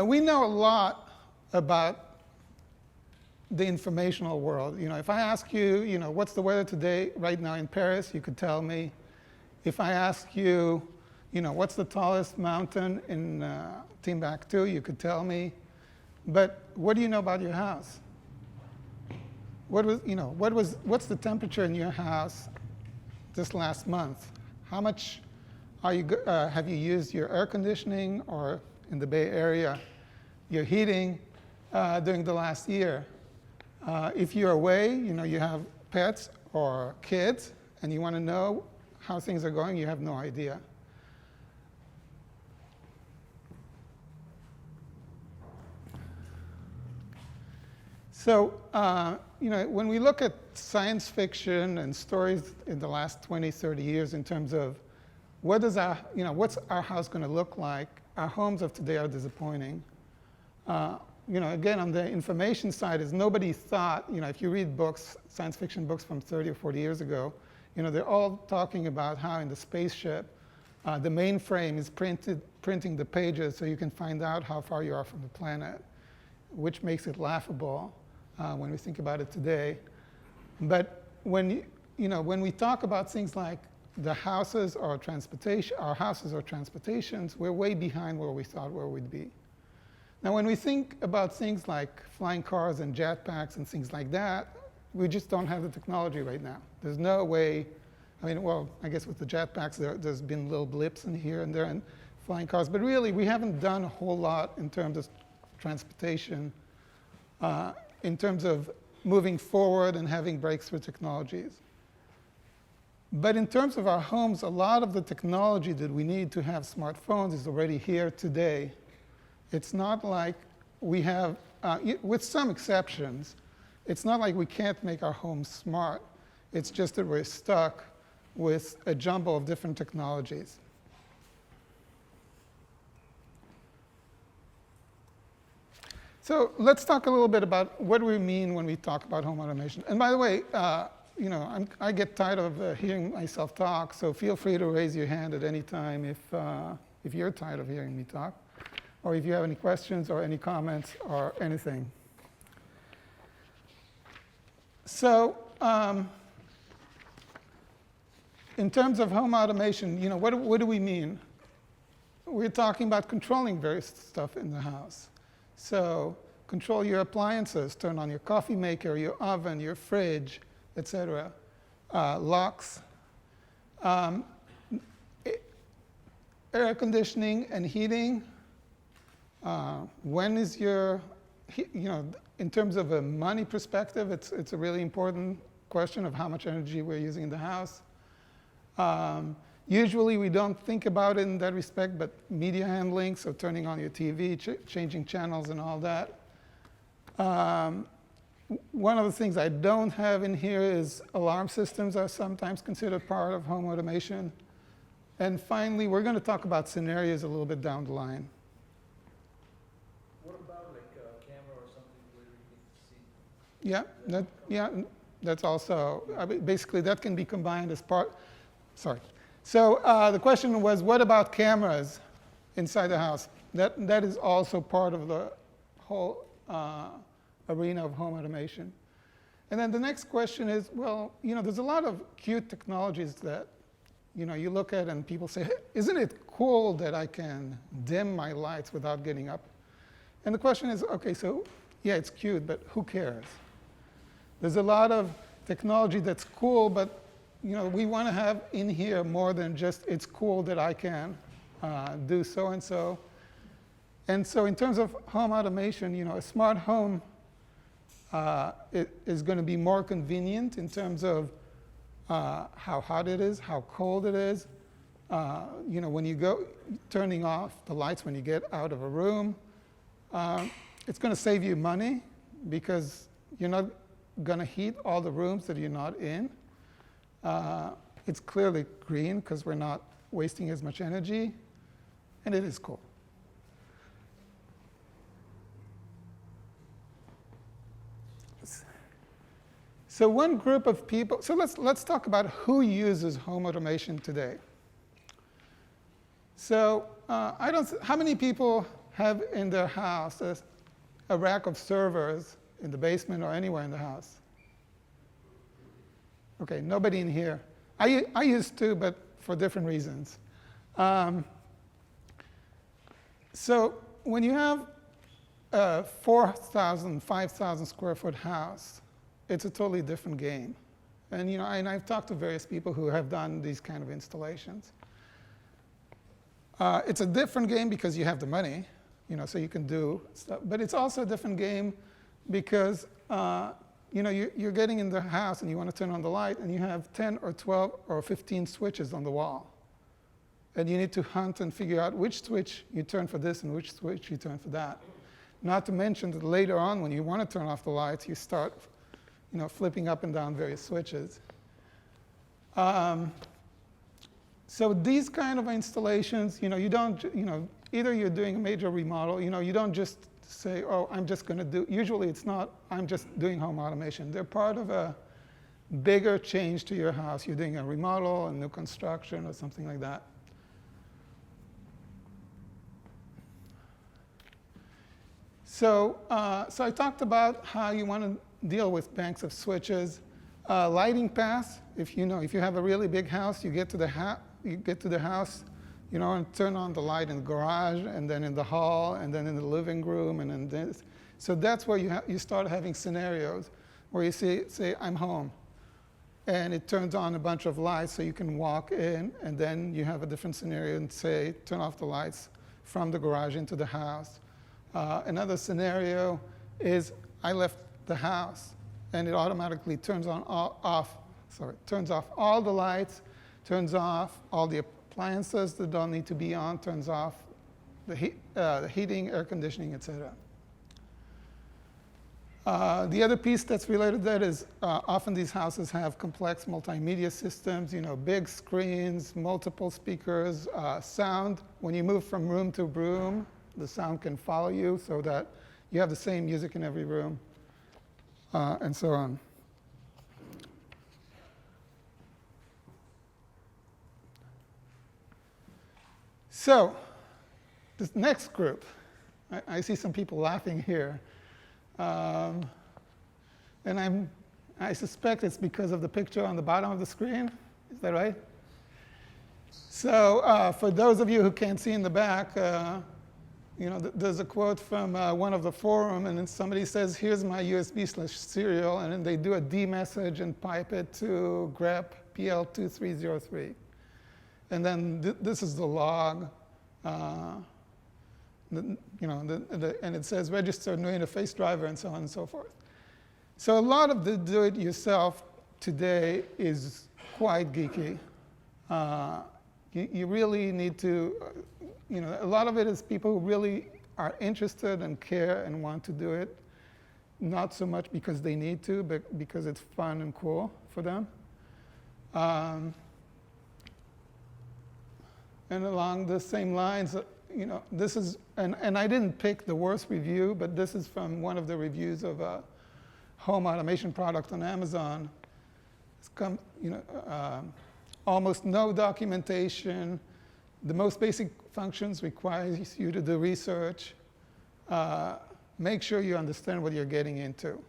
we know a lot about the informational world. If I ask you, what's the weather today, right now in Paris, you could tell me. If I ask you, what's the tallest mountain in Timbuktu, you could tell me. But what do you know about your house? What's the temperature in your house this last month? How much have you used your air conditioning, or in the Bay Area, your heating during the last year? If you're away, you have pets or kids, and you want to know how things are going, you have no idea. So, when we look at science fiction and stories in the last 20, 30 years in terms of what's our house going to look like, our homes of today are disappointing. Again, on the information side, is nobody thought, if you read books, science fiction books from 30 or 40 years ago, they're all talking about how in the spaceship, the mainframe is printing the pages so you can find out how far you are from the planet, which makes it laughable when we think about it today. But when we talk about things like the houses or transportation, our houses or transportations, we're way behind where we thought where we'd be. Now, when we think about things like flying cars and jetpacks and things like that, we just don't have the technology right now. There's no way. I guess with the jetpacks, there's been little blips in here and there and flying cars. But really, we haven't done a whole lot in terms of transportation, in terms of moving forward and having breakthrough technologies. But in terms of our homes, a lot of the technology that we need to have smartphones is already here today. It's not like we have, with some exceptions, it's not like we can't make our homes smart. It's just that we're stuck with a jumble of different technologies. So let's talk a little bit about what do we mean when we talk about home automation. And by the way, I get tired of hearing myself talk, so feel free to raise your hand at any time if you're tired of hearing me talk, or if you have any questions or any comments or anything. So in terms of home automation, what do we mean? We're talking about controlling various stuff in the house. So control your appliances, turn on your coffee maker, your oven, your fridge, etc. Locks. Air conditioning and heating. When is your, in terms of a money perspective, it's a really important question of how much energy we're using in the house. Usually we don't think about it in that respect, but media handling, so turning on your TV, changing channels and all that. One of the things I don't have in here is alarm systems are sometimes considered part of home automation. And finally, we're going to talk about scenarios a little bit down the line. What about like a camera or something where you can see? That's also, basically that can be combined as part, sorry. So the question was, what about cameras inside the house? That is also part of the whole arena of home automation. And then the next question is, well, there's a lot of cute technologies that you look at and people say, hey, isn't it cool that I can dim my lights without getting up? And the question is, okay, so yeah, it's cute, but who cares? There's a lot of technology that's cool, but we want to have in here more than just it's cool that I can do so and so. And so in terms of home automation, a smart home is going to be more convenient in terms of how hot it is, how cold it is. When you go turning off the lights when you get out of a room, it's going to save you money because you're not going to heat all the rooms that you're not in. It's clearly green because we're not wasting as much energy, and it is cool. So one group of people, so let's talk about who uses home automation today. So how many people have in their house a rack of servers in the basement or anywhere in the house? Okay, nobody in here. I used to, but for different reasons. So when you have a 4,000, 5,000 square foot house, it's a totally different game. And, and I've talked to various people who have done these kind of installations. It's a different game because you have the money, so you can do stuff. But it's also a different game because, you're getting in the house and you want to turn on the light, and you have 10 or 12 or 15 switches on the wall. And you need to hunt and figure out which switch you turn for this and which switch you turn for that. Not to mention that later on, when you want to turn off the lights, you start flipping up and down various switches. So these kind of installations, you don't, either you're doing a major remodel, you don't just say, oh, I'm just going to do, usually it's not, I'm just doing home automation. They're part of a bigger change to your house. You're doing a remodel, a new construction, or something like that. So I talked about how you want to deal with banks of switches. Lighting paths, if you have a really big house, you get to the house, and turn on the light in the garage, and then in the hall, and then in the living room, and then this. So that's where you start having scenarios where you say, I'm home. And it turns on a bunch of lights so you can walk in, and then you have a different scenario and say, turn off the lights from the garage into the house. Another scenario is I left the house, and it automatically turns off all the lights, turns off all the appliances that don't need to be on, turns off the heating, air conditioning, etc. The other piece that's related to that is often these houses have complex multimedia systems, big screens, multiple speakers, sound. When you move from room to room, the sound can follow you so that you have the same music in every room, and so on. So this next group, I see some people laughing here. And I suspect it's because of the picture on the bottom of the screen. Is that right? So for those of you who can't see in the back, there's a quote from one of the forum, and then somebody says, here's my USB/serial, and then they do a D message and pipe it to grep PL2303. And then this is the log, and it says register new interface driver, and so on and so forth. So a lot of the do-it-yourself today is quite geeky. You really need to, a lot of it is people who really are interested and care and want to do it, not so much because they need to, but because it's fun and cool for them. And along the same lines, this is, and I didn't pick the worst review, but this is from one of the reviews of a home automation product on Amazon. It's come, almost no documentation. The most basic functions requires you to do research. Make sure you understand what you're getting into.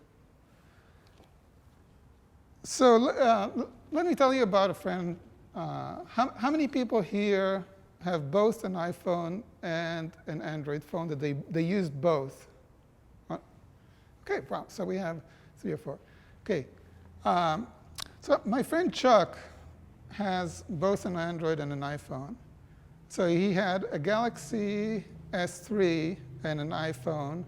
So let me tell you about a friend. How many people here have both an iPhone and an Android phone that they use both? Okay, wow, so we have 3 or 4. Okay, so my friend Chuck has both an Android and an iPhone. So he had a Galaxy S3 and an iPhone,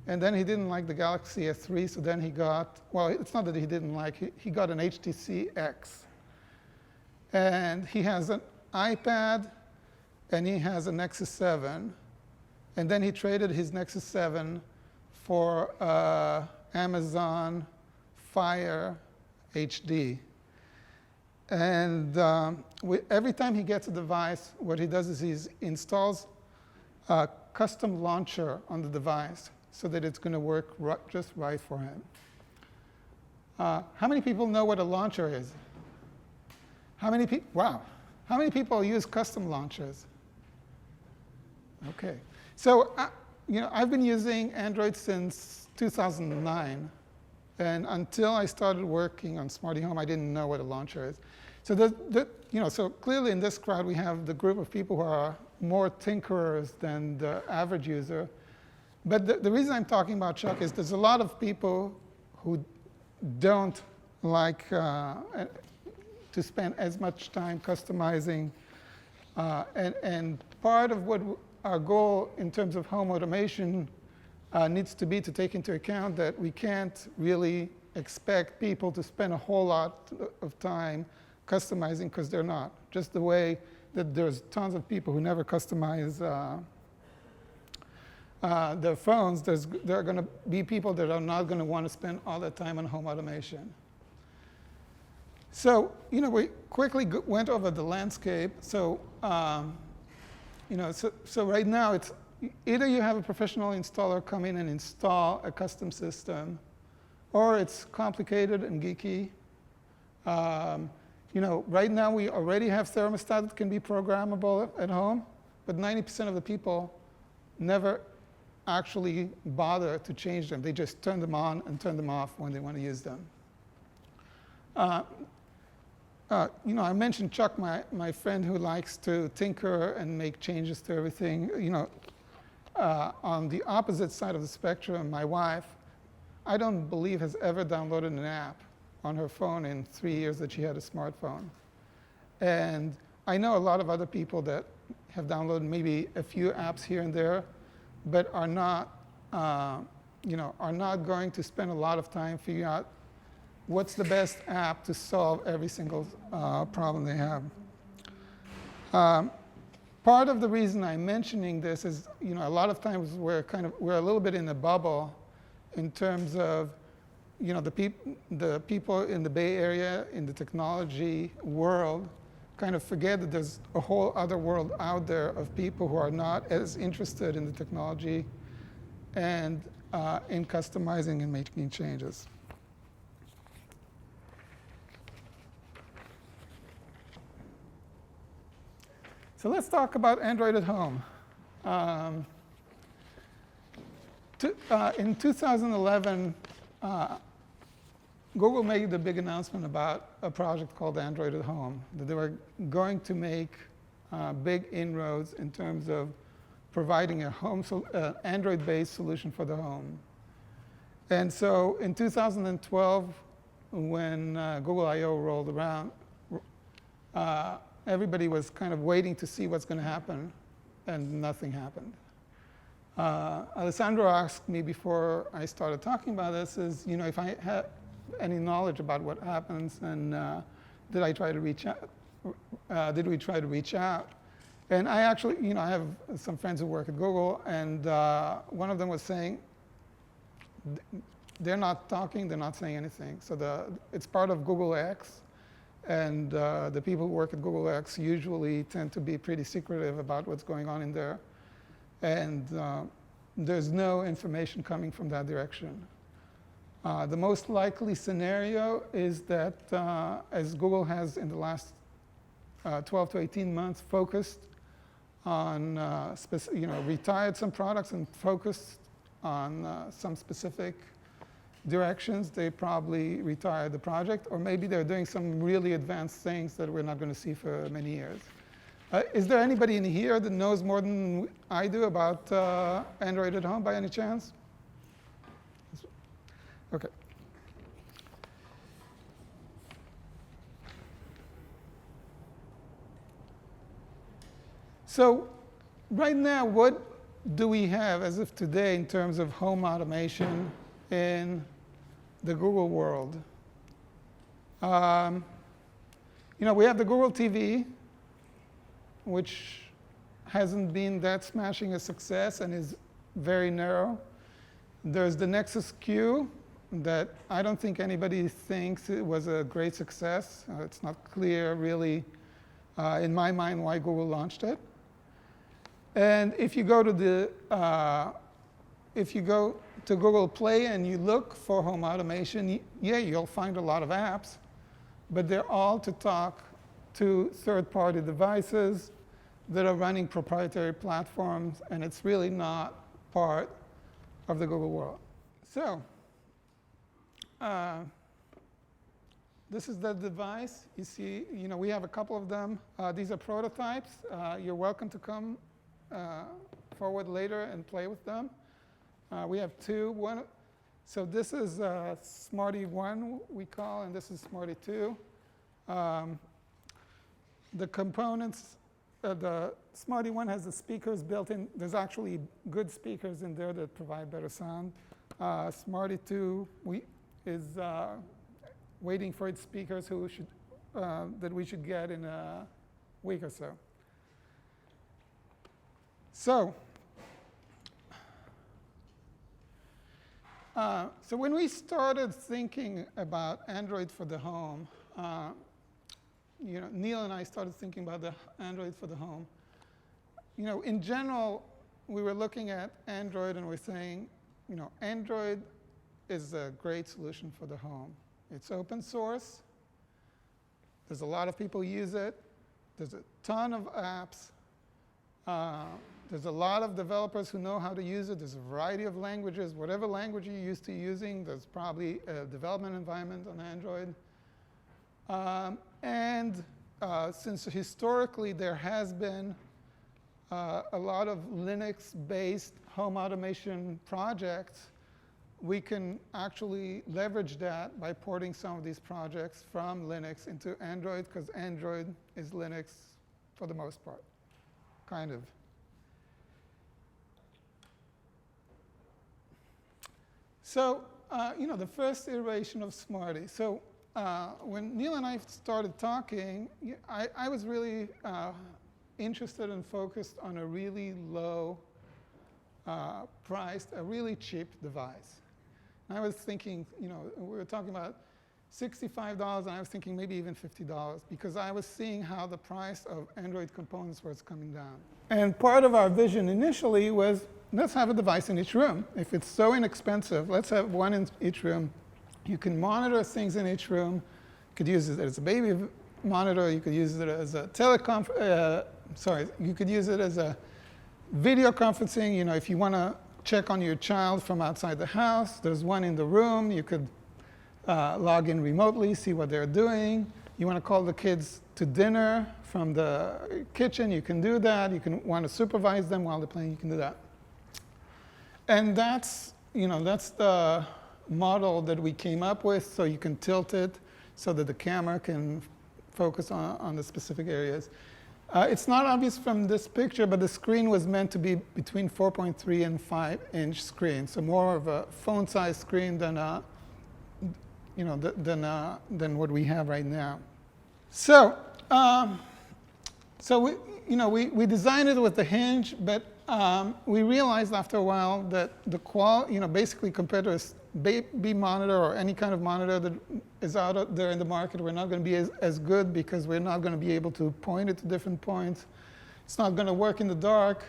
and then he didn't like the Galaxy S3, so then he got, well, it's not that he didn't like, he got an HTC X. And he has an iPad, and he has a Nexus 7. And then he traded his Nexus 7 for Amazon Fire HD. And every time he gets a device, what he does is he installs a custom launcher on the device so that it's going to work just right for him. How many people know what a launcher is? How many people? Wow. How many people use custom launchers? Okay. So I've been using Android since 2009. And until I started working on SmartyHome, I didn't know what a launcher is. So, so clearly in this crowd, we have the group of people who are more tinkerers than the average user. But the reason I'm talking about Chuck is there's a lot of people who don't like to spend as much time customizing. And part of what our goal in terms of home automation needs to be to take into account that we can't really expect people to spend a whole lot of time customizing because they're not. Just the way that there's tons of people who never customize their phones, there are going to be people that are not going to want to spend all their time on home automation. So, we quickly went over the landscape. So, so right now it's either you have a professional installer come in and install a custom system, or it's complicated and geeky. Right now we already have thermostats that can be programmable at home, but 90% of the people never actually bother to change them. They just turn them on and turn them off when they want to use them. I mentioned Chuck, my friend who likes to tinker and make changes to everything. On the opposite side of the spectrum, my wife, I don't believe has ever downloaded an app on her phone in 3 years that she had a smartphone. And I know a lot of other people that have downloaded maybe a few apps here and there, but are not going to spend a lot of time figuring out what's the best app to solve every single problem they have. Part of the reason I'm mentioning this is, a lot of times we're a little bit in a bubble in terms of, the people in the Bay Area, in the technology world, kind of forget that there's a whole other world out there of people who are not as interested in the technology and in customizing and making changes. So let's talk about Android at home. In 2011, Google made a big announcement about a project called Android at Home, that they were going to make big inroads in terms of providing a Android-based solution for the home. And so in 2012, when Google I/O rolled around, everybody was kind of waiting to see what's going to happen, and nothing happened. Alessandro asked me before I started talking about this, if I had any knowledge about what happens, and did we try to reach out? And I actually, I have some friends who work at Google, and one of them was saying, they're not talking, they're not saying anything. So it's part of Google X. And the people who work at Google X usually tend to be pretty secretive about what's going on in there. And there's no information coming from that direction. The most likely scenario is that as Google has in the last 12 to 18 months focused on, retired some products and focused on some specific directions, they probably retired the project, or maybe they're doing some really advanced things that we're not going to see for many years. Is there anybody in here that knows more than I do about Android at Home by any chance? OK. So right now, what do we have as of today in terms of home automation in the Google world? We have the Google TV, which hasn't been that smashing a success and is very narrow. There's the Nexus Q that I don't think anybody thinks it was a great success. It's not clear, really, in my mind, why Google launched it. And if you go to Google Play and you look for home automation, you'll find a lot of apps, but they're all to talk to third-party devices that are running proprietary platforms, and it's really not part of the Google world. So this is the device. You see, we have a couple of them. These are prototypes. You're welcome to come forward later and play with them. We have two. One, so this is Smarty 1, we call, and this is Smarty 2. The components, the Smarty 1 has the speakers built in. There's actually good speakers in there that provide better sound. Smarty 2 is waiting for its speakers that we should get in a week or so. So when we started thinking about Android for the home, Neil and I started thinking about the Android for the home. In general, we were looking at Android and we're saying, Android is a great solution for the home. It's open source. There's a lot of people use it. There's a ton of apps. There's a lot of developers who know how to use it. There's a variety of languages. Whatever language you're used to using, there's probably a development environment on Android. Since historically there has been a lot of Linux-based home automation projects, we can actually leverage that by porting some of these projects from Linux into Android, because Android is Linux for the most part, kind of. So, the first iteration of Smarty. So when Neil and I started talking, I was really interested and focused on a really low priced, a really cheap device. And I was thinking, we were talking about $65, and I was thinking maybe even $50, because I was seeing how the price of Android components was coming down. And part of our vision initially was, let's have a device in each room. If it's so inexpensive, let's have one in each room. You can monitor things in each room. You could use it as a baby monitor. You could use it as a you could use it as a video conferencing. If you want to check on your child from outside the house, there's one in the room. You could log in remotely, see what they're doing. You want to call the kids to dinner from the kitchen, you can do that. You can want to supervise them while they're playing, you can do that. And that's the model that we came up with, so you can tilt it so that the camera can focus on the specific areas. It's not obvious from this picture, but the screen was meant to be between 4.3 and 5-inch screen, so more of a phone-sized screen than what we have right now. So, we designed it with the hinge, but we realized after a while that the quality, basically compared to a baby monitor or any kind of monitor that is out there in the market, we're not going to be as good, because we're not going to be able to point it to different points. It's not going to work in the dark.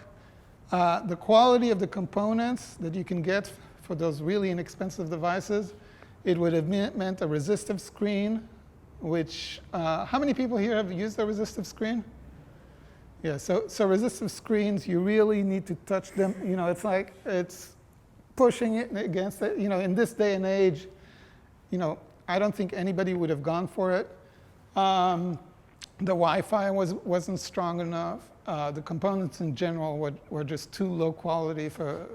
The quality of the components that you can get for those really inexpensive devices, it would have meant a resistive screen, which, how many people here have used a resistive screen? Yeah, so resistive screens, you really need to touch them. It's like it's pushing it against it. In this day and age, I don't think anybody would have gone for it. The Wi-Fi wasn't strong enough. The components in general were just too low quality for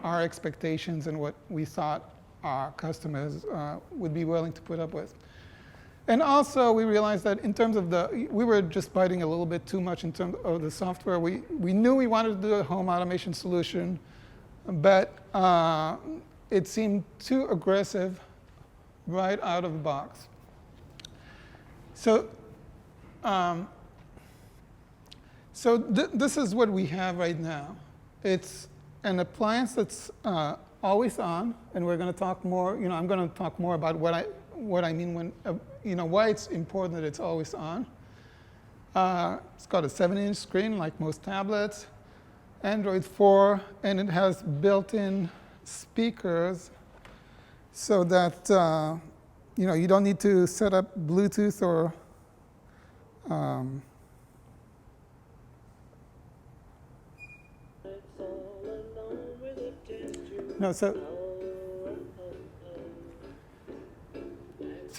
our expectations and what we thought our customers would be willing to put up with. And also, we realized that in terms of we were just biting a little bit too much in terms of the software. We knew we wanted to do a home automation solution, but it seemed too aggressive right out of the box. So, this is what we have right now. It's an appliance that's always on, and we're going to talk more. I'm going to talk more about what I mean when, why it's important that it's always on. It's got a 7-inch screen like most tablets, Android 4, and it has built-in speakers so that you don't need to set up Bluetooth or No, so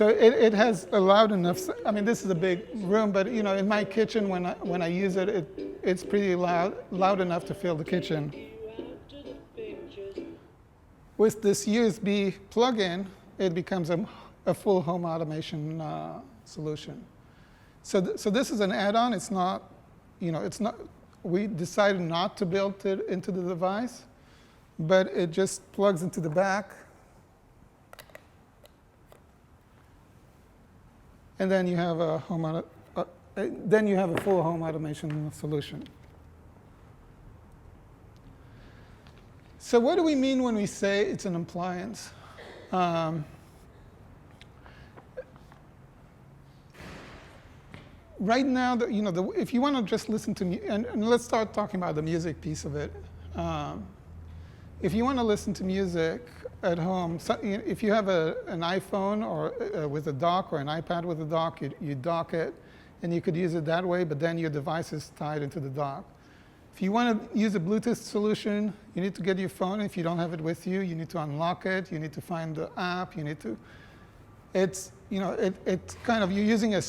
it has a loud enough. I mean, this is a big room, but in my kitchen when I use it, it's pretty loud enough to fill the kitchen. With this USB plug-in, it becomes a full home automation solution. So this is an add-on. It's not, it's not. We decided not to build it into the device, but it just plugs into the back. And then you have a full home automation solution. So what do we mean when we say it's an appliance? Right now, if you want to just listen to music, and let's start talking about the music piece of it. If you want to listen to music at home, if you have an iPhone or with a dock or an iPad with a dock, you dock it, and you could use it that way, but then your device is tied into the dock. If you want to use a Bluetooth solution, you need to get your phone. If you don't have it with you, you need to unlock it. You need to find the app. It's kind of, you're using a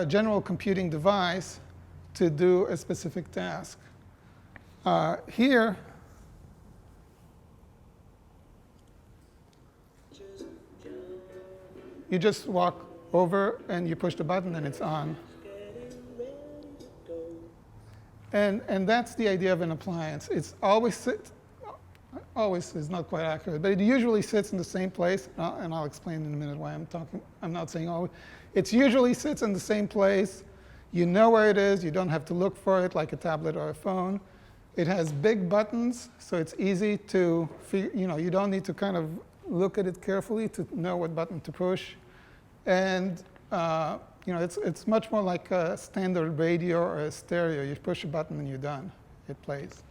general computing device to do a specific task. Here, you just walk over and you push the button and it's on. And that's the idea of an appliance. It's always is not quite accurate, but it usually sits in the same place, and I'll explain in a minute why I'm not saying always. It usually sits in the same place. You know where it is. You don't have to look for it like a tablet or a phone. It has big buttons, so it's easy to figure, you don't need to kind of look at it carefully to know what button to push. And it's much more like a standard radio or a stereo. You push a button and you're done. It plays.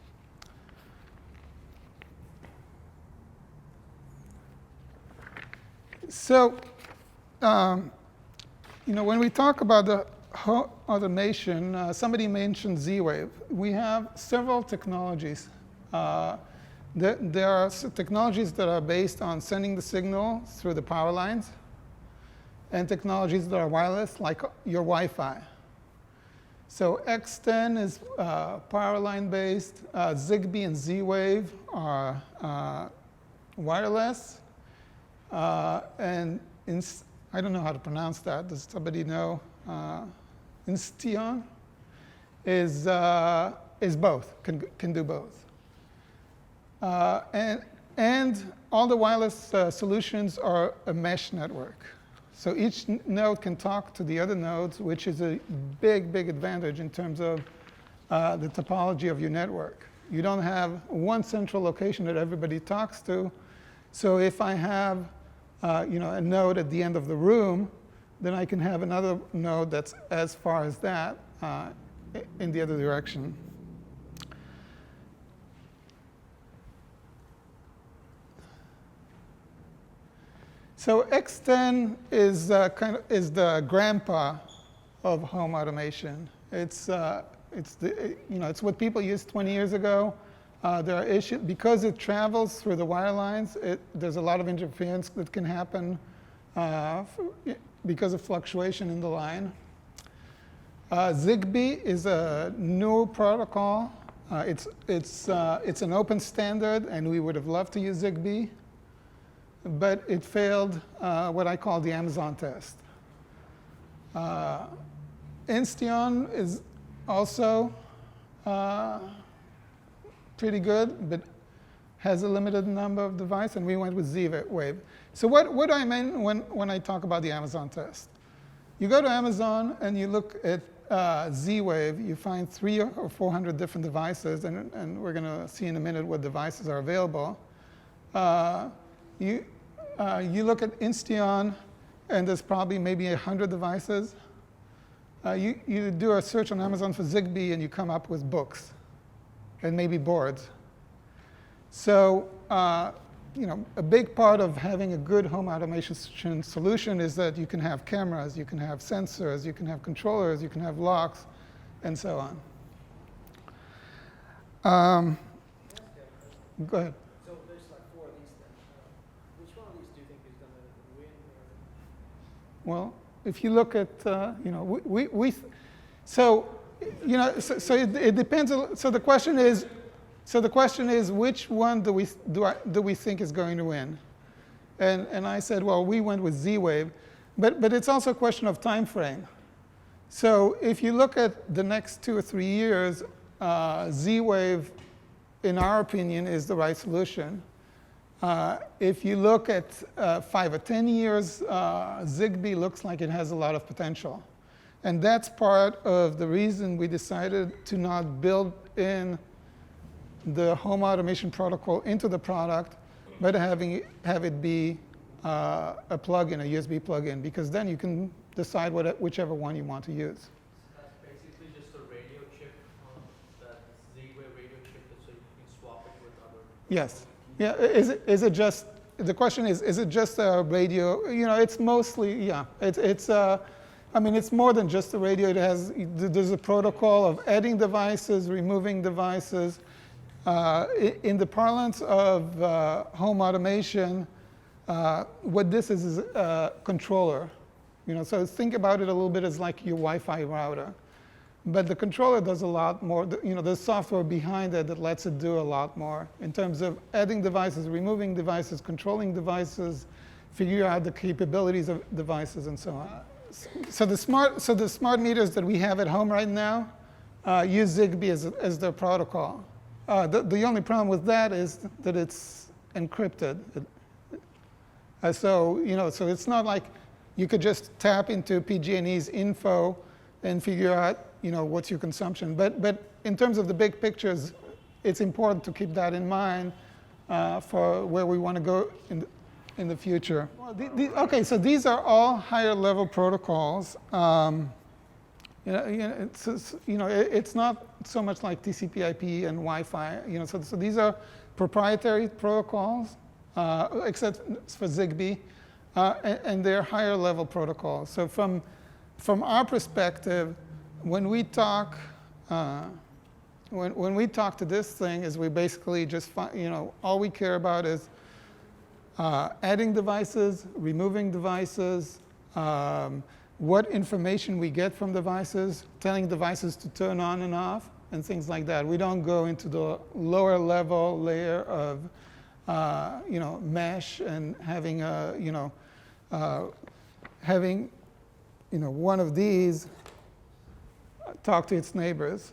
So, when we talk about the home automation, somebody mentioned Z-Wave. We have several technologies. There are technologies that are based on sending the signal through the power lines, and technologies that are wireless, like your Wi-Fi. So X10 is power line based. Zigbee and Z-Wave are wireless. And I don't know how to pronounce that. Does somebody know? Insteon is both, can do both. And all the wireless solutions are a mesh network. So each node can talk to the other nodes, which is a big, big advantage in terms of the topology of your network. You don't have one central location that everybody talks to. So if I have a node at the end of the room, then I can have another node that's as far as that in the other direction. So X10 is the grandpa of home automation. It's what people used 20 years ago. There are issues because it travels through the wire lines. There's a lot of interference that can happen because of fluctuation in the line. Zigbee is a new protocol. It's an open standard, and we would have loved to use Zigbee, but it failed what I call the Amazon test. Insteon is also pretty good, but has a limited number of devices, and we went with Z-Wave. So what do I mean when I talk about the Amazon test? You go to Amazon and you look at Z-Wave, you find 300 or 400 different devices, and we're going to see in a minute what devices are available. You look at Insteon, and there's probably maybe 100 devices. You do a search on Amazon for Zigbee, and you come up with books and maybe boards. So a big part of having a good home automation solution is that you can have cameras, you can have sensors, you can have controllers, you can have locks, and so on. Go ahead. So there's like 4 of these Well, if you look at, so, so it depends. So the question is, which one do we think is going to win? And I said, well, we went with Z-Wave, but it's also a question of time frame. So if you look at the next 2 or 3 years, Z-Wave, in our opinion, is the right solution. If you look at 5 or 10 years, Zigbee looks like it has a lot of potential. And that's part of the reason we decided to not build in the home automation protocol into the product, but have it be a plug-in, a USB plug-in, because then you can decide whichever one you want to use. That's basically just a radio chip, that Z-Wave radio chip, so you can swap it with other. Yes. Yeah. Is it just? The question is it just a radio? It's mostly, yeah. I mean, it's more than just a radio. There's a protocol of adding devices, removing devices. In the parlance of home automation, what this is a controller. So think about it a little bit as like your Wi-Fi router. But the controller does a lot more. There's software behind it that lets it do a lot more in terms of adding devices, removing devices, controlling devices, figure out the capabilities of devices, and so on. So the smart meters that we have at home right now use Zigbee as their protocol. The only problem with that is that it's encrypted. So it's not like you could just tap into PG&E's info and figure out what's your consumption. But in terms of the big pictures, it's important to keep that in mind for where we want to go in the future. Well, okay, so these are all higher level protocols. It's not so much like TCP/IP and Wi-Fi. So these are proprietary protocols, except for Zigbee, and they're higher level protocols. So from our perspective, when we talk to this thing, is we basically just all we care about is adding devices, removing devices, what information we get from devices, telling devices to turn on and off, and things like that. We don't go into the lower level layer of mesh and having one of these talk to its neighbors.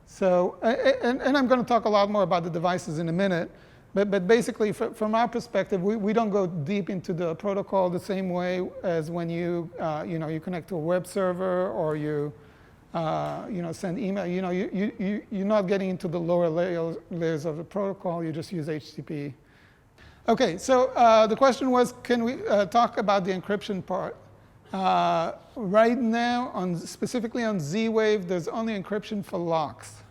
So, and I'm going to talk a lot more about the devices in a minute. But basically, from our perspective, we don't go deep into the protocol the same way as when you connect to a web server or you send email. You're not getting into the lower layers of the protocol. You just use HTTP. Okay, so the question was, can we talk about the encryption part? Right now, specifically on Z-Wave, there's only encryption for locks.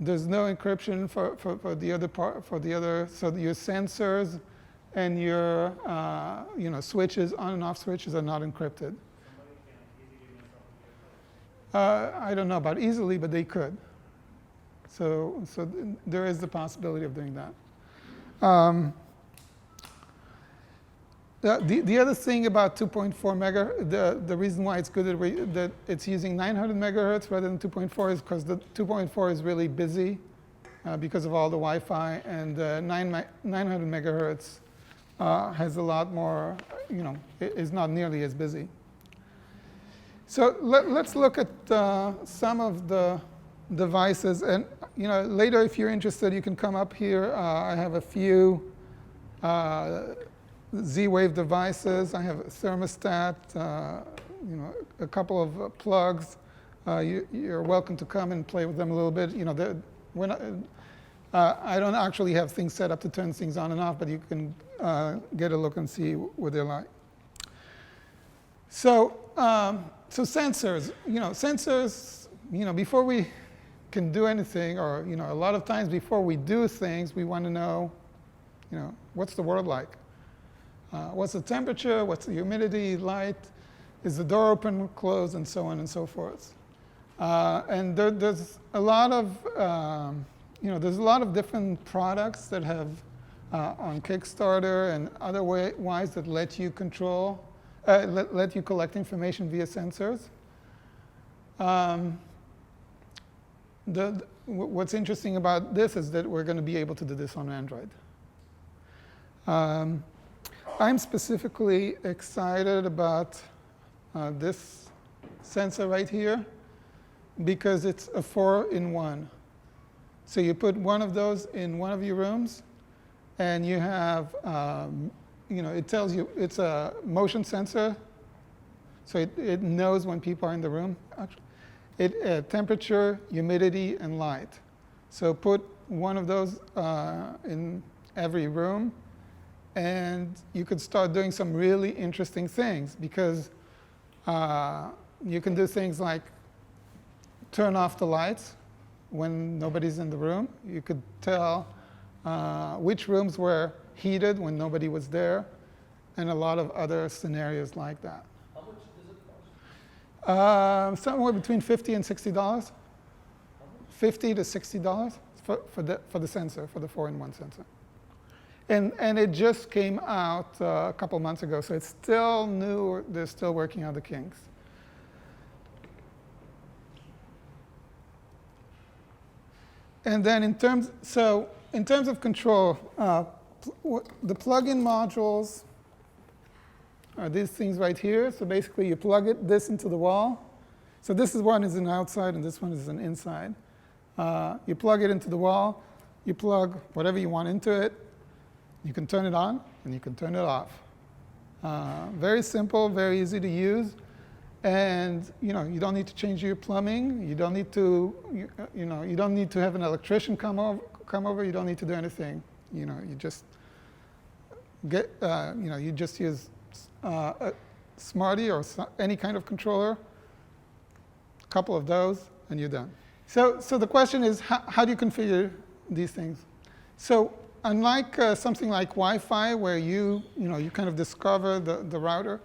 There's no encryption for the other part, so your sensors and your switches, on and off switches, are not encrypted. I don't know about easily, but they could. So there is the possibility of doing that. The other thing about 2.4 megahertz, the reason why it's good that it's using 900 megahertz rather than 2.4 is because the 2.4 is really busy because of all the Wi-Fi, and 900 megahertz has a lot more, is not nearly as busy. So let's look at some of the devices, and later if you're interested, you can come up here. I have a few Z-Wave devices. I have a thermostat, a couple of plugs. You're welcome to come and play with them a little bit. I don't actually have things set up to turn things on and off, but you can get a look and see what they're like. So sensors, before we can do anything, or a lot of times before we do things, we want to know, what's the world like? What's the temperature? What's the humidity, light? Is the door open, closed, and so on and so forth. And there's a lot of different products that have on Kickstarter and other ways that let you control, let you collect information via sensors. What's interesting about this is that we're going to be able to do this on Android. I'm specifically excited about this sensor right here because it's a 4-in-1. So you put one of those in one of your rooms, and you have, it tells you it's a motion sensor, so it knows when people are in the room. Actually, temperature, humidity, and light. So put one of those in every room, and you could start doing some really interesting things because you can do things like turn off the lights when nobody's in the room. You could tell which rooms were heated when nobody was there, and a lot of other scenarios like that. How much does it cost? Somewhere between $50 and $60. $50 to $60 for the sensor, for the 4-in-1 sensor. And it just came out a couple months ago, so it's still new. They're still working out the kinks. And then in terms of control, the plug-in modules are these things right here. So basically, you plug this into the wall. So this one is an outside, and this one is an inside. You plug it into the wall. You plug whatever you want into it. You can turn it on, and you can turn it off. Very simple, very easy to use. And you don't need to change your plumbing. You don't need to you don't need to have an electrician come over. You don't need to do anything. You just get you just use a Smarty or any kind of controller. A couple of those, and you're done. So the question is, how do you configure these things? So unlike something like Wi-Fi, where you kind of discover the router.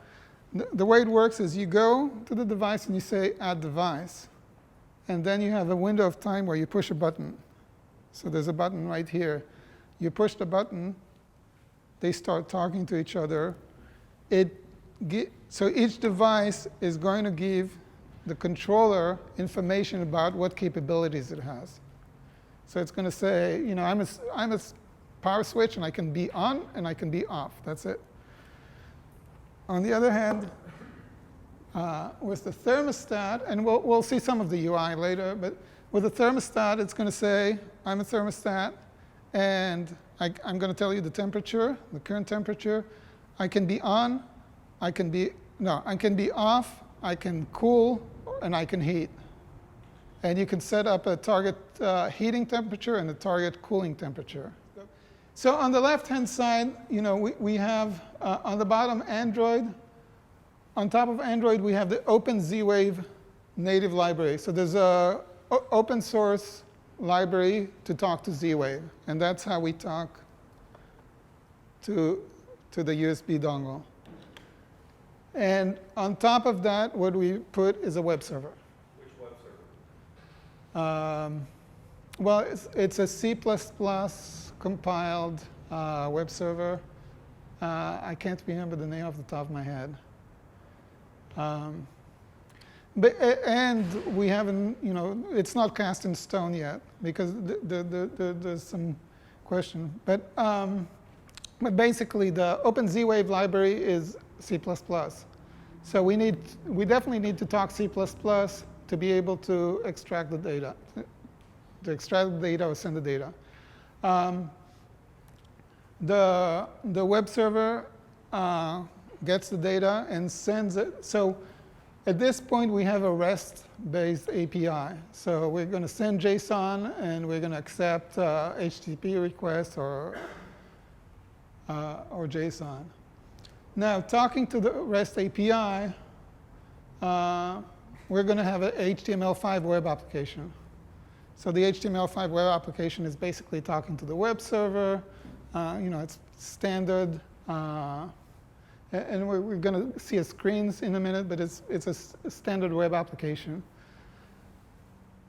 The way it works is you go to the device and you say add device, and then you have a window of time where you push a button. So there's a button right here. You push the button, they start talking to each other. So each device is going to give the controller information about what capabilities it has. So it's going to say, I'm a power switch, and I can be on and I can be off. That's it. On the other hand, with the thermostat, and we'll see some of the UI later, but with the thermostat, it's going to say, I'm a thermostat, and I'm going to tell you the temperature, the current temperature. I can be on, I can be off, I can cool, and I can heat. And you can set up a target heating temperature and a target cooling temperature. So on the left-hand side, we have on the bottom Android. On top of Android, we have the Open Z-Wave native library. So there's a open source library to talk to Z-Wave, and that's how we talk to the USB dongle. And on top of that, what we put is a web server. Which web server? Well, it's a C++ compiled web server. I can't remember the name off the top of my head. And we haven't, it's not cast in stone yet because there's some question. But basically, the Open Z-Wave library is C++. So we definitely need to talk C++ to be able to extract the data, or send the data. The web server gets the data and sends it. So at this point, we have a REST-based API. So we're going to send JSON, and we're going to accept HTTP requests or JSON. Now, talking to the REST API, we're going to have an HTML5 web application. So the HTML5 web application is basically talking to the web server. It's standard. And we're going to see screens in a minute, but it's a standard web application.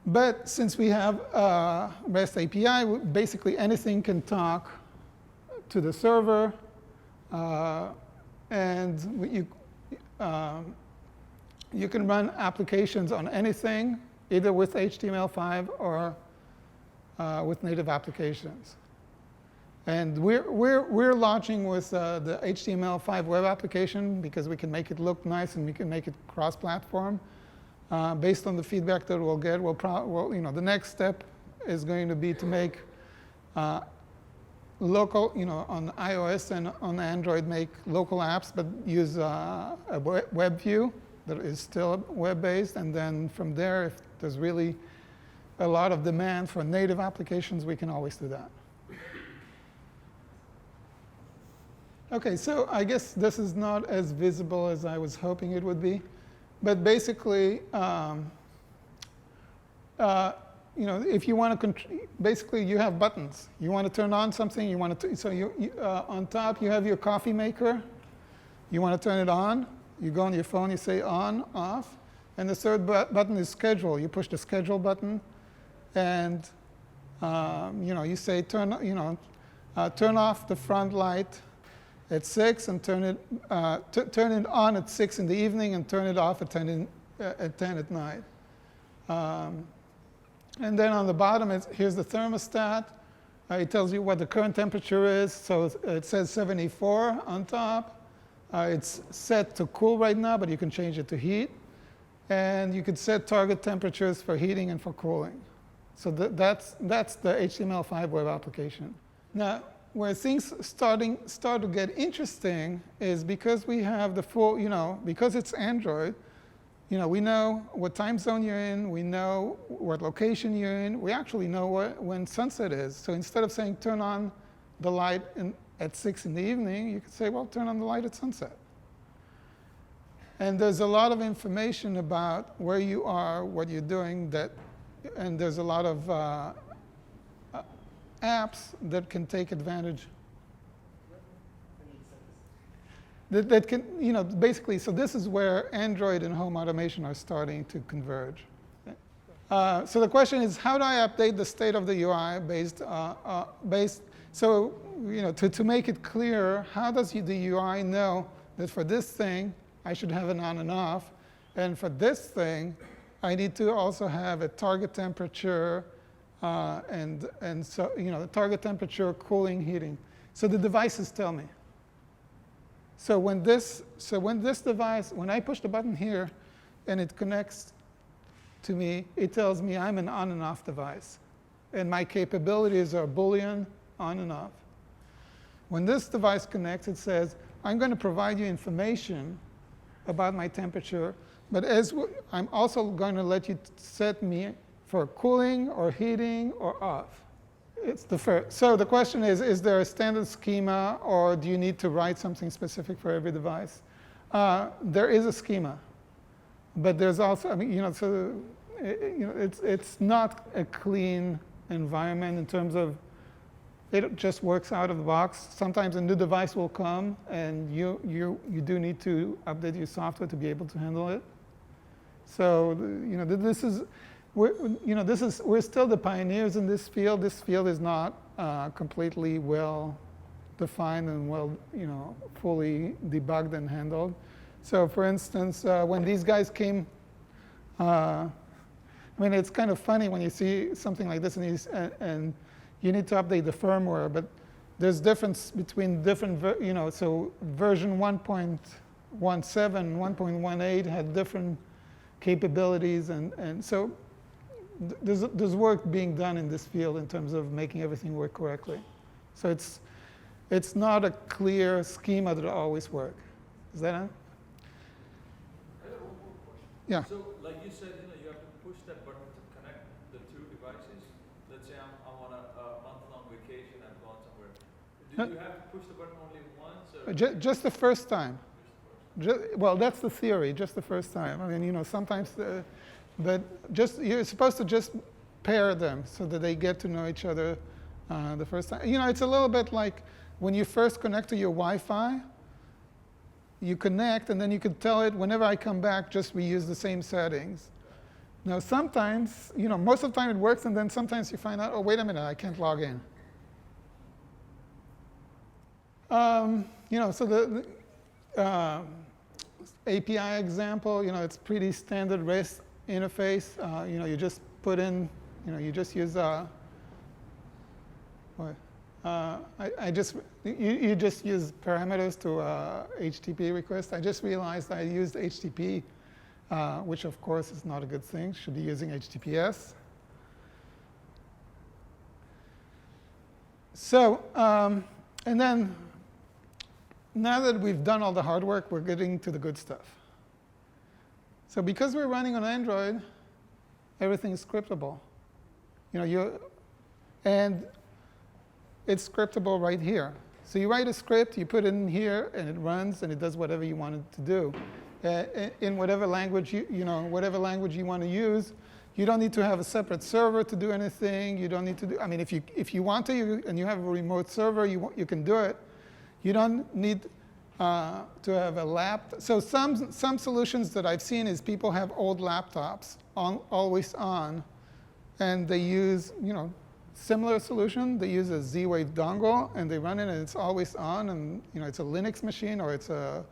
But since we have REST API, basically anything can talk to the server, and you can run applications on anything, either with HTML5 or with native applications. And we're launching with the HTML5 web application because we can make it look nice and we can make it cross-platform. Based on the feedback that we'll get, the next step is going to be to make local, on iOS and on Android, make local apps, but use a web view that is still web-based. And then from there, if there's really a lot of demand for native applications, we can always do that. OK, so I guess this is not as visible as I was hoping it would be. But basically, if you want to, basically you have buttons. You want to turn on something. You want to, so on top you have your coffee maker. You want to turn it on. You go on your phone. You say on, off, and the third button is schedule. You push the schedule button, and you say turn off the front light at 6 and turn it on at 6 in the evening and turn it off at 10 at night. And then on the bottom, here's the thermostat. It tells you what the current temperature is. So it says 74 on top. It's set to cool right now, but you can change it to heat. And you could set target temperatures for heating and for cooling. So that's the HTML5 web application. Now, where things start to get interesting is because we have the full, because it's Android, we know what time zone you're in, we know what location you're in, we actually know when sunset is. So instead of saying turn on the light at 6 in the evening, you could say, well, turn on the light at sunset. And there's a lot of information about where you are, what you're doing, and there's a lot of apps that can take advantage. That can, basically, so this is where Android and home automation are starting to converge. So the question is, how do I update the state of the UI so, to make it clear, how does the UI know that for this thing, I should have an on and off, and for this thing, I need to also have a target temperature, and so, the target temperature, cooling, heating. So the devices tell me. So when I push the button here and it connects to me, it tells me I'm an on and off device. And my capabilities are Boolean, on and off. When this device connects, it says, I'm going to provide you information about my temperature, but I'm also going to let you set me for cooling or heating or off. It's the first. So the question is there a standard schema, or do you need to write something specific for every device? There is a schema, but there's also, it's not a clean environment in terms of it just works out of the box. Sometimes a new device will come, and you do need to update your software to be able to handle it. So this is. We're still the pioneers in this field. This field is not completely well defined and fully debugged and handled. So for instance, when these guys came, it's kind of funny when you see something like this and you need to update the firmware, but there's difference between different, so version 1.17, 1.18 had different capabilities, and so there's work being done in this field in terms of making everything work correctly. So it's not a clear schema that always work. Is that it? I have one more question. Yeah. So, like you said, you have to push that button to connect the two devices. Let's say I'm on a month-long vacation, I'm going somewhere. Do you have to push the button only once? Or Just the first time. Well, that's the theory. Just the first time. Sometimes. But you're supposed to just pair them so that they get to know each other the first time. It's a little bit like when you first connect to your Wi-Fi, you connect, and then you can tell it, whenever I come back, just reuse the same settings. Now, sometimes, most of the time it works, and then sometimes you find out, oh, wait a minute, I can't log in. So the API example, it's pretty standard REST interface. You just put in, you just use you just use parameters to HTTP request. I just realized I used HTTP, which of course is not a good thing. Should be using HTTPS. So, and then now that we've done all the hard work, we're getting to the good stuff. So because we're running on Android, everything is scriptable. And it's scriptable right here. So you write a script, you put it in here, and it runs, and it does whatever you want it to do. In whatever language whatever language you want to use, you don't need to have a separate server to do anything. You don't need to do. I mean, if you want to, and you have a remote server, you can do it. You don't need to have a laptop. So some solutions that I've seen is people have old laptops always on, and they use similar solution. They use a Z-Wave dongle, and they run it, and it's always on. And it's a Linux machine, or it's a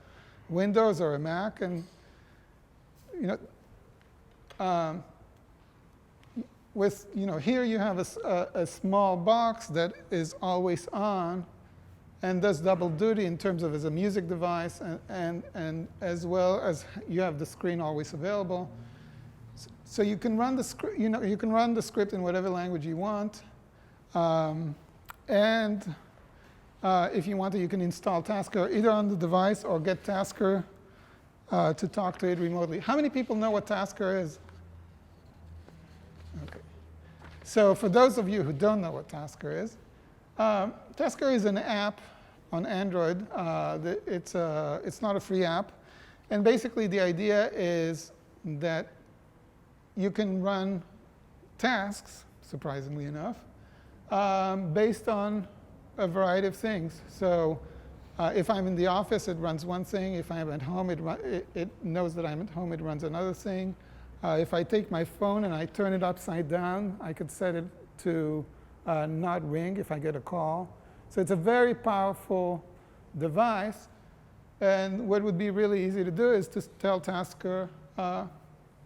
Windows or a Mac, and here you have a small box that is always on, and does double duty in terms of as a music device, and as well as you have the screen always available. So you can run the script. You can run the script in whatever language you want. If you want to, you can install Tasker either on the device or get Tasker to talk to it remotely. How many people know what Tasker is? Okay. So for those of you who don't know what Tasker is, Tasker is an app on Android. It's not a free app. And basically, the idea is that you can run tasks, surprisingly enough, based on a variety of things. So if I'm in the office, it runs one thing. If I'm at home, it knows that I'm at home. It runs another thing. If I take my phone and I turn it upside down, I could set it to not ring if I get a call. So it's a very powerful device. And what would be really easy to do is to tell Tasker,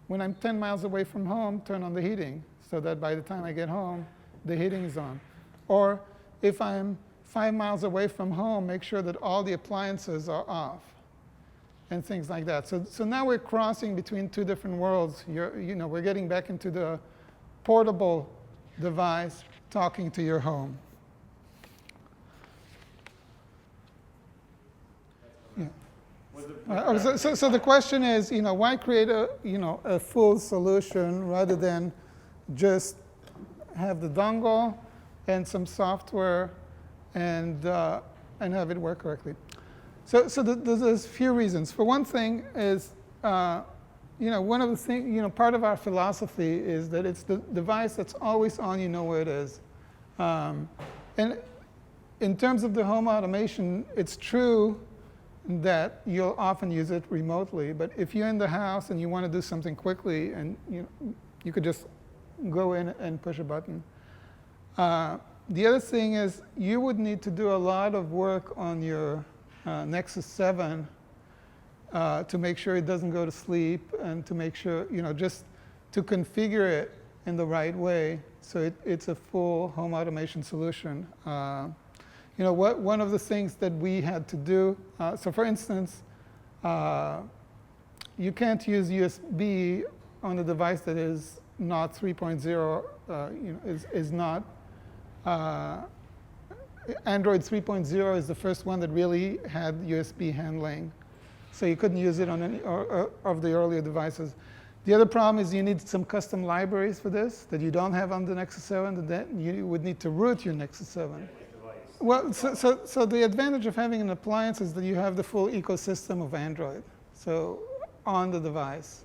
when I'm 10 miles away from home, turn on the heating, so that by the time I get home, the heating is on. Or if I'm 5 miles away from home, make sure that all the appliances are off, and things like that. So now we're crossing between two different worlds. We're getting back into the portable device talking to your home. Yeah. So the question is, why create a full solution rather than just have the dongle and some software and have it work correctly? So there's a few reasons. For one thing is, one of the things, part of our philosophy is that it's the device that's always on, where it is. And in terms of the home automation, it's true that you'll often use it remotely. But if you're in the house and you want to do something quickly, and you could just go in and push a button. The other thing is you would need to do a lot of work on your Nexus 7 to make sure it doesn't go to sleep, and to make sure, just to configure it in the right way so it's a full home automation solution. One of the things that we had to do, so for instance, you can't use USB on a device that is not 3.0, is not. Android 3.0 is the first one that really had USB handling. So you couldn't use it on any of the earlier devices. The other problem is you need some custom libraries for this that you don't have on the Nexus 7, that you would need to root your Nexus 7. Well, so the advantage of having an appliance is that you have the full ecosystem of Android, so on the device.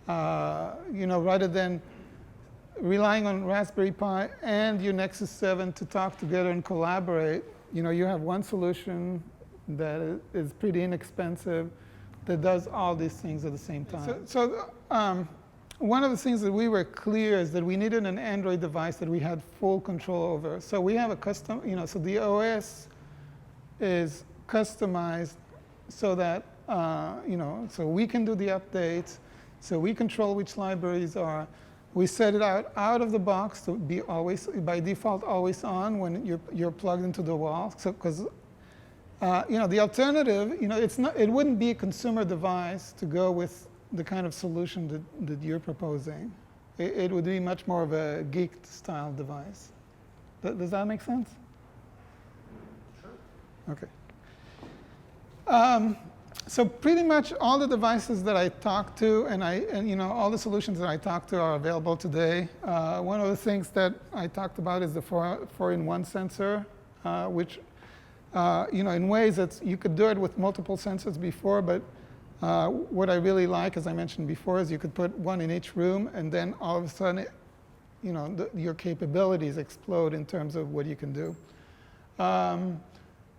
Rather than relying on Raspberry Pi and your Nexus 7 to talk together and collaborate, you have one solution that is pretty inexpensive that does all these things at the same time. So one of the things that we were clear is that we needed an Android device that we had full control over. So we have a custom, so the OS is customized so that, so we can do the updates, so we control which libraries are. We set it out of the box to be always, by default, always on when you're plugged into the wall. So, because the alternative, it wouldn't be a consumer device to go with the kind of solution that you're proposing. It would be much more of a geek-style device. Does that make sense? Sure. Okay. So pretty much all the devices that I talked to, and all the solutions that I talked to are available today. One of the things that I talked about is the 4-in-1 sensor, which, in ways you could do it with multiple sensors before, but what I really like, as I mentioned before, is you could put one in each room, and then all of a sudden, your capabilities explode in terms of what you can do.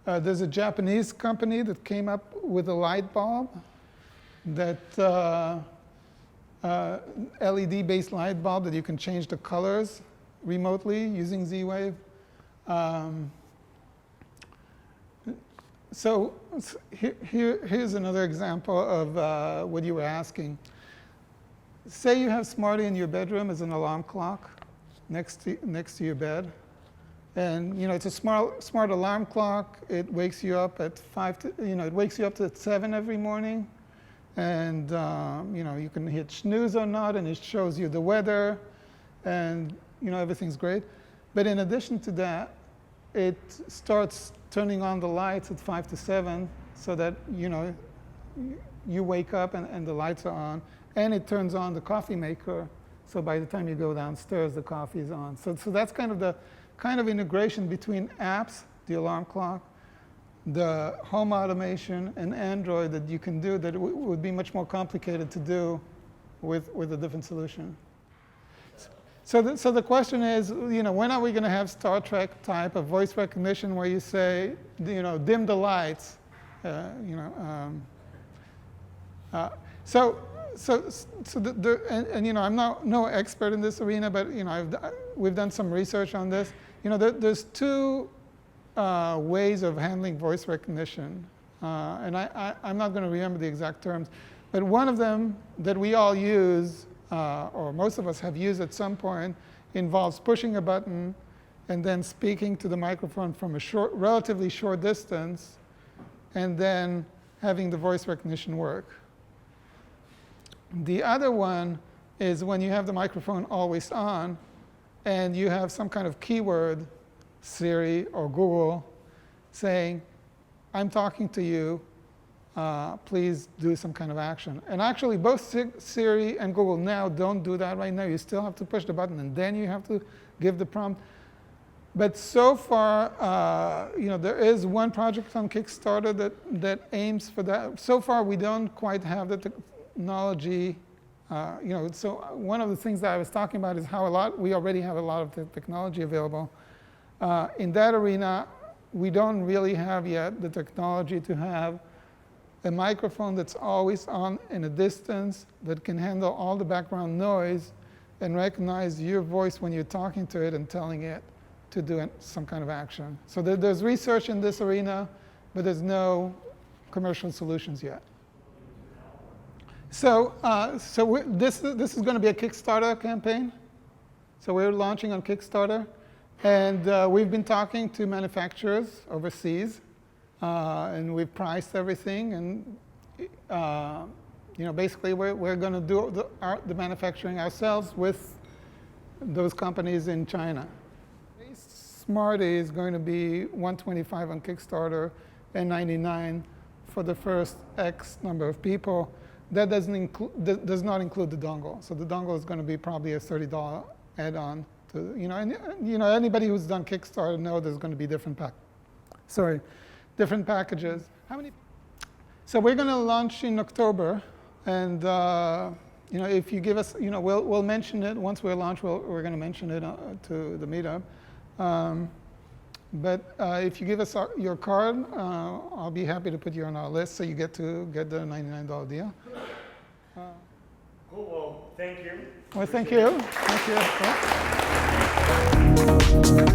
There's a Japanese company that came up with a light bulb, that LED-based light bulb that you can change the colors remotely using Z-Wave. So here's another example of what you were asking. Say you have Smarty in your bedroom as an alarm clock next to your bed. And it's a smart alarm clock. It wakes you up at 5 to, it wakes you up at 7 every morning. And you can hit snooze or not, and it shows you the weather, and everything's great. But in addition to that, it starts turning on the lights at 5 to 7 so that you wake up and the lights are on, and it turns on the coffee maker. So by the time you go downstairs, the coffee is on. So that's kind of the integration between apps, the alarm clock, the home automation, and Android that you can do that would be much more complicated to do with a different solution. So the question is, when are we going to have Star Trek type of voice recognition where you say, dim the lights, I'm no expert in this arena, but we've done some research on this. There's two ways of handling voice recognition, and I'm not going to remember the exact terms, but one of them that we all use, or most of us have used at some point, involves pushing a button and then speaking to the microphone from a relatively short distance, and then having the voice recognition work. The other one is when you have the microphone always on, and you have some kind of keyword, Siri or Google, saying, I'm talking to you, please do some kind of action. And actually, both Siri and Google now don't do that right now. You still have to push the button, and then you have to give the prompt. But so far, there is one project on Kickstarter that aims for that. So far, we don't quite have the technology. So one of the things that I was talking about is how we already have a lot of the technology available. In that arena, we don't really have yet the technology to have a microphone that's always on in a distance that can handle all the background noise and recognize your voice when you're talking to it and telling it to do some kind of action. So there's research in this arena, but there's no commercial solutions yet. So this is going to be a Kickstarter campaign. So we're launching on Kickstarter. And we've been talking to manufacturers overseas. And we've priced everything. And basically, we're going to do the manufacturing ourselves with those companies in China. Smarty is going to be $125 on Kickstarter and $99 for the first X number of people. That does not include the dongle. So the dongle is going to be probably a $30 add-on. Anybody who's done Kickstarter knows there's going to be different packages. So we're going to launch in October, and if you give us, we'll mention it once we launch. We're going to mention it to the meetup. But if you give us your card, I'll be happy to put you on our list, so you get to get the $99 deal. Cool. Well, thank you. Well, thank you. Thank you.